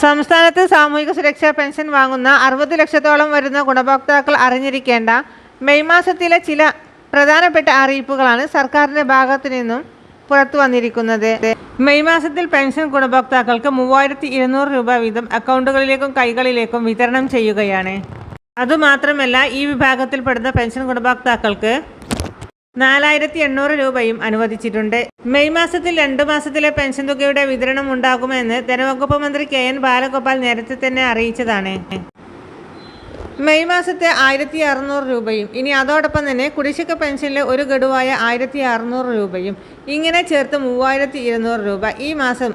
സംസ്ഥാനത്ത് സാമൂഹിക സുരക്ഷാ പെൻഷൻ വാങ്ങുന്ന 60 ലക്ഷത്തോളം വരുന്ന ഗുണഭോക്താക്കൾ അറിഞ്ഞിരിക്കേണ്ട മെയ് മാസത്തിലെ ചില പ്രധാനപ്പെട്ട അറിയിപ്പുകളാണ് സർക്കാരിൻ്റെ ഭാഗത്തു നിന്നും പുറത്തു വന്നിരിക്കുന്നത്. മെയ് മാസത്തിൽ പെൻഷൻ ഗുണഭോക്താക്കൾക്ക് 3200 രൂപ വീതം അക്കൗണ്ടുകളിലേക്കും കൈകളിലേക്കും വിതരണം ചെയ്യുകയാണ്. അതുമാത്രമല്ല, ഈ വിഭാഗത്തിൽപ്പെടുന്ന പെൻഷൻ ഗുണഭോക്താക്കൾക്ക് 4800 രൂപയും അനുവദിച്ചിട്ടുണ്ട്. മെയ് മാസത്തിൽ 2 മാസത്തിലെ പെൻഷൻ തുകയുടെ വിതരണം ഉണ്ടാകുമെന്ന് ധനവകുപ്പ് മന്ത്രി KN ബാലഗോപാൽ നേരത്തെ തന്നെ അറിയിച്ചതാണ്. മെയ് മാസത്തെ 1600 രൂപയും ഇനി അതോടൊപ്പം തന്നെ കുടിശ്ശിക പെൻഷനിലെ ഒരു ഗഡുവായ 1600 രൂപയും ഇങ്ങനെ ചേർത്ത് 3200 രൂപ ഈ മാസം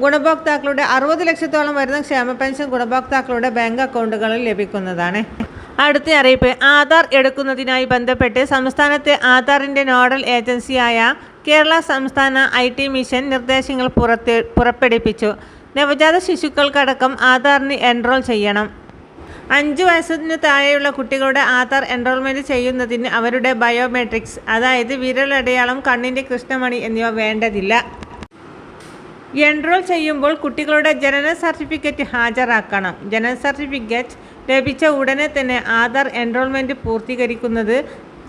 ഗുണഭോക്താക്കളുടെ 60 ലക്ഷത്തോളം വരുന്ന ക്ഷേമ പെൻഷൻ ഗുണഭോക്താക്കളുടെ ബാങ്ക് അക്കൗണ്ടുകളിൽ ലഭിക്കുന്നതാണ്. അടുത്ത അറിയിപ്പ്, ആധാർ എടുക്കുന്നതിനായി ബന്ധപ്പെട്ട് സംസ്ഥാനത്തെ ആധാറിൻ്റെ നോഡൽ ഏജൻസിയായ കേരള സംസ്ഥാന IT മിഷൻ നിർദ്ദേശങ്ങൾ പുറപ്പെടുവിച്ചു. നവജാത ശിശുക്കൾക്കടക്കം ആധാറിന് എൻറോൾ ചെയ്യണം. 5 വയസ്സിന് താഴെയുള്ള കുട്ടികളുടെ ആധാർ എൻറോൾമെൻറ്റ് ചെയ്യുന്നതിന് അവരുടെ ബയോമെട്രിക്സ്, അതായത് വിരലടയാളം, കണ്ണിൻ്റെ കൃഷ്ണമണി എന്നിവ വേണ്ടതില്ല. എൻറോൾ ചെയ്യുമ്പോൾ കുട്ടികളുടെ ജനന സർട്ടിഫിക്കറ്റ് ഹാജരാക്കണം. ജനന സർട്ടിഫിക്കറ്റ് ലഭിച്ച ഉടനെ തന്നെ ആധാർ എൻറോൾമെൻറ്റ് പൂർത്തീകരിക്കുന്നത്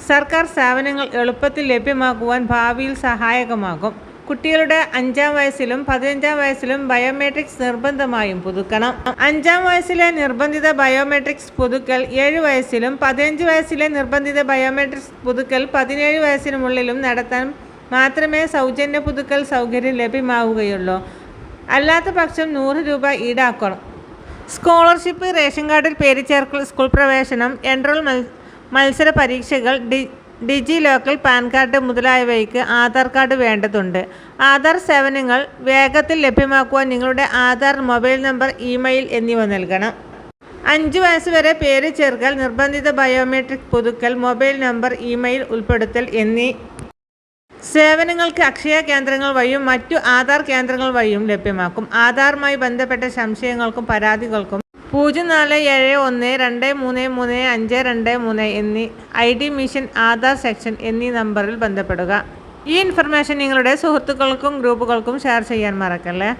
സർക്കാർ സേവനങ്ങൾ എളുപ്പത്തിൽ ലഭ്യമാക്കുവാൻ ഭാവിയിൽ സഹായകമാകും. കുട്ടികളുടെ 5-ാം വയസ്സിലും 15-ാം വയസ്സിലും ബയോമെട്രിക്സ് നിർബന്ധമായും പുതുക്കണം. 5-ാം വയസ്സിലെ നിർബന്ധിത ബയോമെട്രിക്സ് പുതുക്കൽ 7 വയസ്സിലും 15 വയസ്സിലെ നിർബന്ധിത ബയോമെട്രിക്സ് പുതുക്കൽ 17 വയസ്സിനുള്ളിലും നടത്താൻ മാത്രമേ സൗജന്യ പുതുക്കൽ സൗകര്യം ലഭ്യമാവുകയുള്ളൂ. അല്ലാത്ത പക്ഷം 100 രൂപ ഈടാക്കണം. സ്കോളർഷിപ്പ്, റേഷൻ കാർഡിൽ പേര് ചേർക്കൽ, സ്കൂൾ പ്രവേശനം, എൻറോൾ മത്സര പരീക്ഷകൾ, ഡിജി ലോക്കൽ, പാൻ കാർഡ് മുതലായവയ്ക്ക് ആധാർ കാർഡ് വേണ്ടതുണ്ട്. ആധാർ സേവനങ്ങൾ വേഗത്തിൽ ലഭ്യമാക്കുവാൻ നിങ്ങളുടെ ആധാർ, മൊബൈൽ നമ്പർ, ഇമെയിൽ എന്നിവ നൽകണം. 5 വയസ്സ് വരെ പേര് ചേർക്കൽ, നിർബന്ധിത ബയോമെട്രിക് പുതുക്കൽ, മൊബൈൽ നമ്പർ, ഇമെയിൽ ഉൾപ്പെടുത്തൽ എന്നീ സേവനങ്ങൾക്ക് അക്ഷയ കേന്ദ്രങ്ങൾ വഴിയും മറ്റു ആധാർ കേന്ദ്രങ്ങൾ വഴിയും ലഭ്യമാക്കും. ആധാറുമായി ബന്ധപ്പെട്ട സംശയങ്ങൾക്കും പരാതികൾക്കും 0412333523 എന്നീ ID മിഷൻ ആധാർ സെക്ഷൻ എന്നീ നമ്പറിൽ ബന്ധപ്പെടുക. ഈ ഇൻഫർമേഷൻ നിങ്ങളുടെ സുഹൃത്തുക്കൾക്കും ഗ്രൂപ്പുകൾക്കും ഷെയർ ചെയ്യാൻ മറക്കല്ലേ.